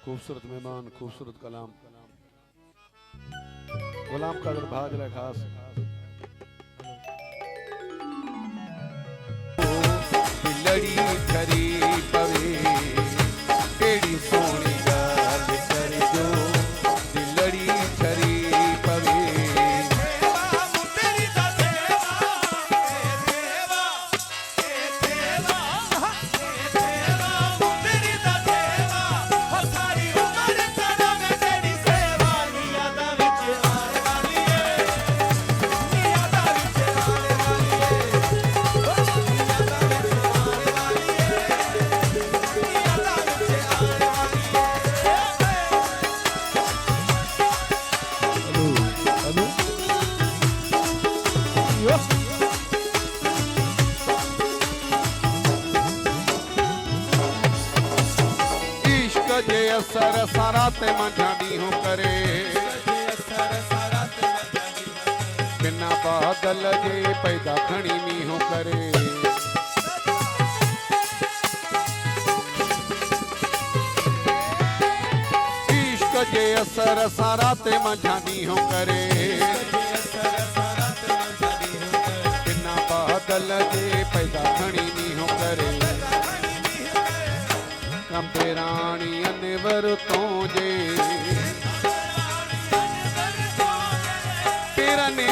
खूबसूरत मेहमान, खूबसूरत कलाम, गुलाम कादर भाजला खास लड़ी खरी पवे केड़ी सोनी गाल कर जो लड़ी खरी पवे जे असर सारा ते मंझानी हो करे बिना बादल जे पैदा खणी नी हो करे इश्क जे असर सारा ते मंझानी हो करे बिना बादल जे पैदा खणी नी हो करे कंपे रानी अनवर तो जे तेरा ने